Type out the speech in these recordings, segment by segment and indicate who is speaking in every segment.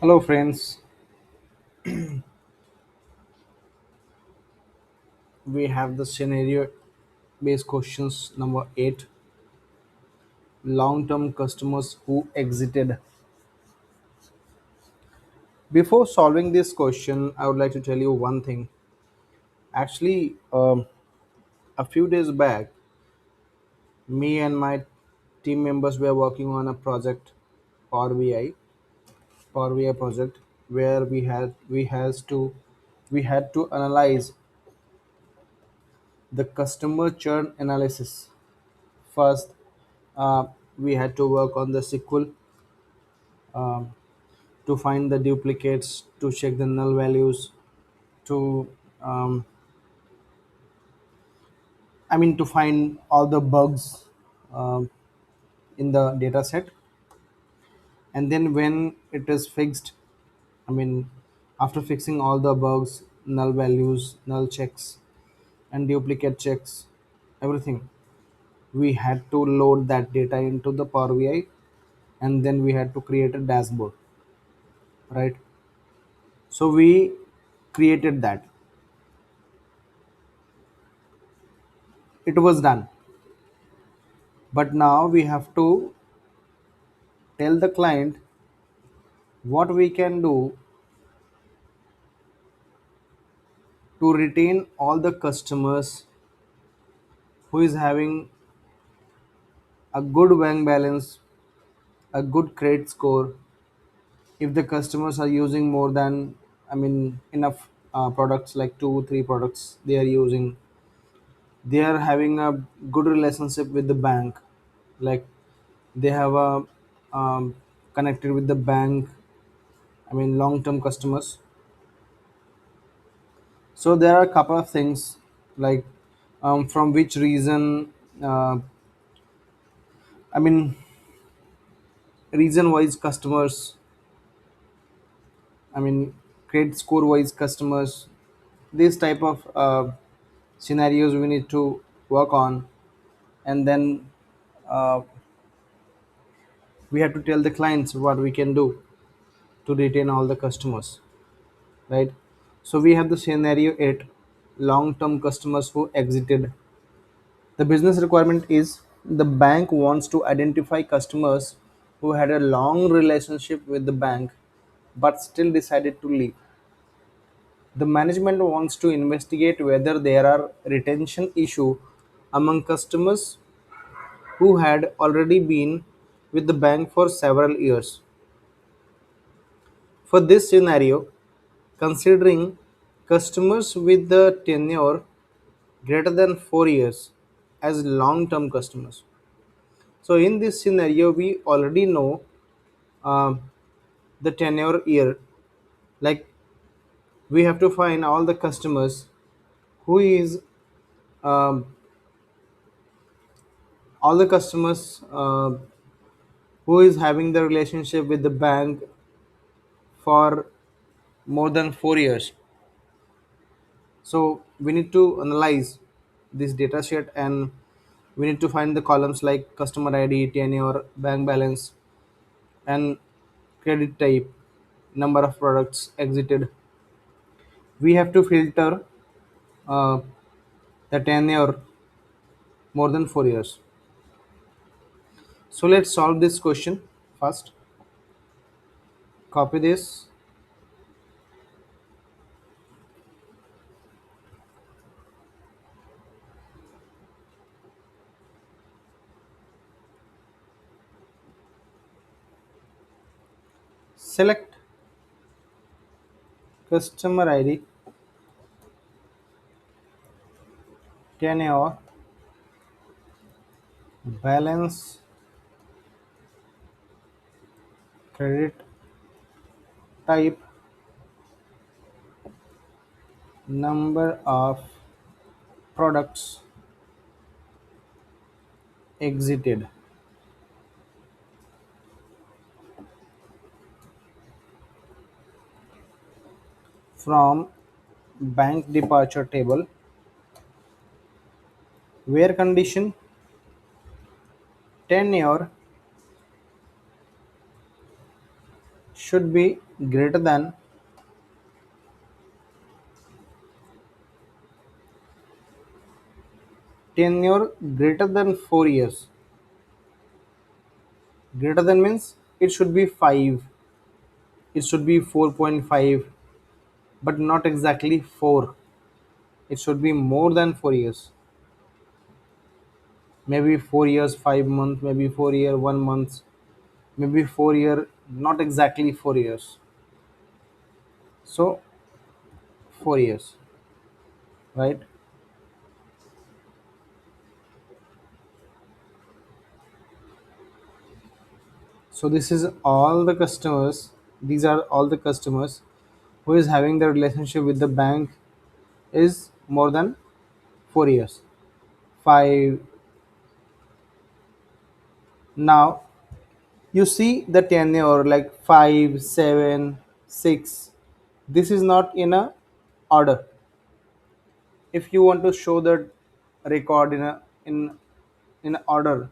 Speaker 1: Hello, friends. We have the scenario based questions number 8, long term customers who exited. Before solving this question, I would like to tell you one thing. Actually, a few days back, me and my team members were working on a project, Power BI, Power BI project, where we had to analyze the customer churn analysis. First, we had to work on the SQL to find the duplicates, to check the null values, to um, to find all the bugs um, in the data set. And then when it is fixed, I mean, after fixing all the bugs, null values, null checks, and duplicate checks, everything, we had to load that data into the Power BI, and then we had to create a dashboard, right? So we created that. It was done, but now we have to tell the client what we can do to retain all the customers who is having a good bank balance, a good credit score. If the customers are using more than, enough products, like two three products they are using, they are having a good relationship with the bank, like they have a connected with the bank, long term customers. So there are a couple of things, like from which reason, uh, I mean reason wise customers, I mean credit score wise customers, this type of scenarios we need to work on. And then uh, we have to tell the clients what we can do to retain all the customers, right? So we have the scenario 8, long term customers who exited. The business requirement is the bank wants to identify customers who had a long relationship with the bank but still decided to leave. The management wants to investigate whether there are retention issue among customers who had already been with the bank for several years. For this scenario, considering customers with the tenure greater than 4 years as long-term customers. So in this scenario, we already know um, the tenure year. Like we have to find all the customers who is um, all the customers who is having the relationship with the bank for more than 4 years. So we need to analyze this data set, and we need to find the columns like customer ID, tenure, bank balance, and credit type, number of products exited. We have to filter uh, the tenure more than 4 years. So let's solve this question first. Copy this, select customer ID, tenure, balance, credit type, number of products exited. From bank departure table, where condition tenure should be greater than tenure greater than 4 years. Greater than means it should be 5, it should be 4.5, but not exactly 4. It should be more than 4 years. Maybe 4 years 5 months, maybe 4 year 1 month, maybe 4 year not exactly 4 years. So 4 years, right? So this is all the customers, these are all the customers who is having the relationship with the bank is more than 4 years. 5. Now you see the tenure like 5, 7, 6. This is not in a order. If you want to show the record in order,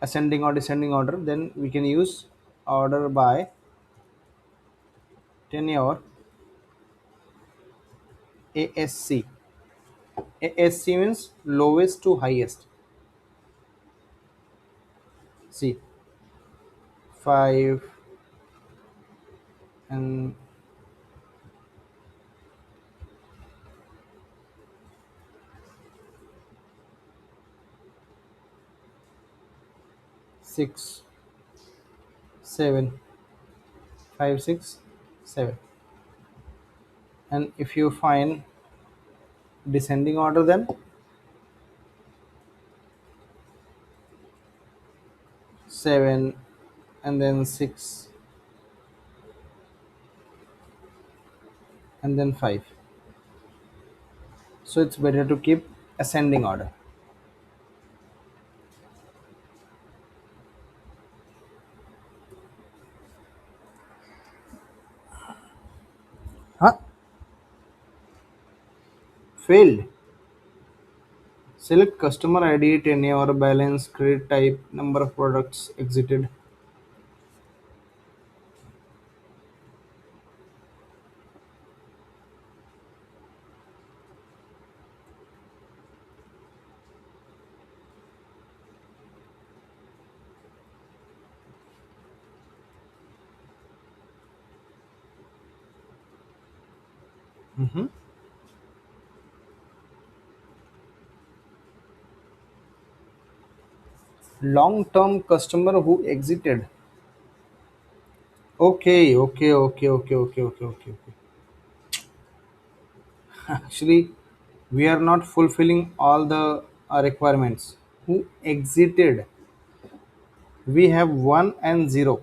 Speaker 1: ascending or descending order, then we can use order by tenure, ASC. ASC means lowest to highest. See, 5 and 6, 7, 5, 6, 7. And if you find descending order, then 7 and then 6 and then 5. So it's better to keep ascending order. Huh? Failed. Select customer ID, tenure, balance, credit type, number of products exited. Mhm. Long term customer who exited. Okay, okay, okay, okay, okay, okay, okay, okay. Actually, we are not fulfilling all the requirements. Who exited? We have 1 and 0.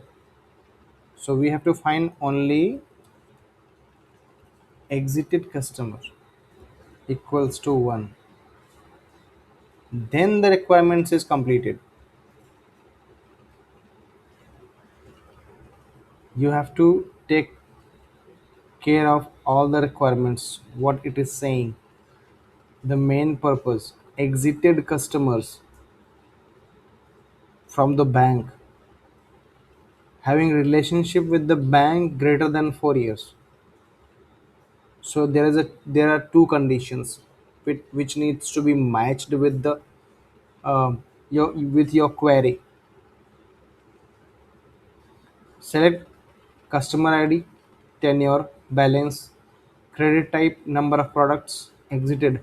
Speaker 1: So we have to find only exited customer equals to 1. Then the requirements is completed. You have to take care of all the requirements, what it is saying, the main purpose, exited customers from the bank, having relationship with the bank greater than 4 years. So there are two conditions which needs to be matched with the your query. Select customer ID, tenure, balance, credit type, number of products exited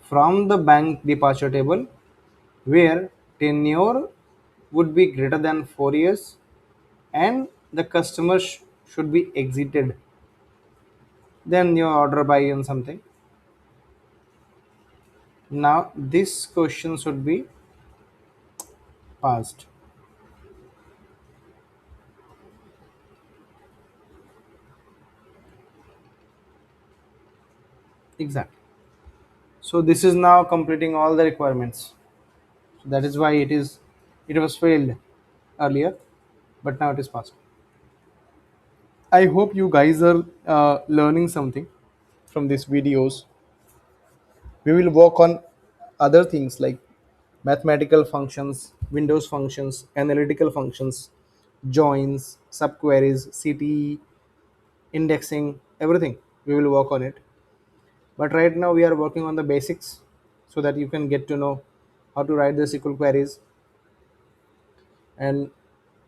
Speaker 1: from the bank departure table, where tenure would be greater than 4 years and the customer should be exited. Then your order by and something. Now this question should be passed. Exactly. So this is now completing all the requirements. So that is why it was failed earlier, but now it is passed. I hope you guys are learning something from these videos. We will work on other things like mathematical functions, Windows functions, analytical functions, joins, subqueries, CTE, indexing, everything. We will work on it. But right now we are working on the basics so that you can get to know how to write the SQL queries and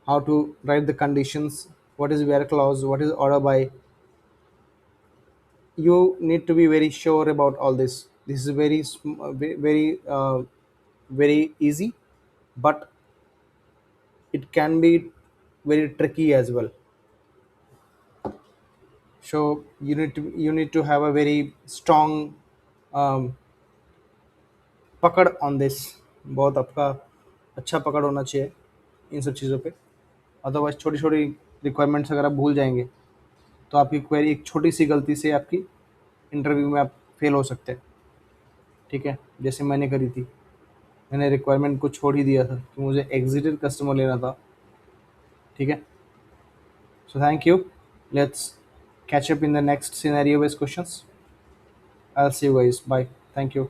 Speaker 1: how to write the conditions, what is where clause, what is order by. You need to be very sure about all this. This is very easy, but it can be very tricky as well. So you need to have a very strong um, पकड़ on this. बहुत आपका अच्छा पकड़ होना चाहिए इन सब चीज़ों पे. अदरवाइज छोटी छोटी रिक्वायरमेंट्स अगर आप भूल जाएंगे तो आपकी क्वेरी एक छोटी सी गलती से आपकी इंटरव्यू में आप फेल हो सकते हैं. ठीक है, जैसे मैंने करी थी. मैंने रिक्वायरमेंट को छोड़ ही दिया था कि मुझे एग्जिटेड कस्टमर लेना था. ठीक है. So thank you. Let's catch up in the next scenario based questions. I'll see you guys. Bye. Thank you.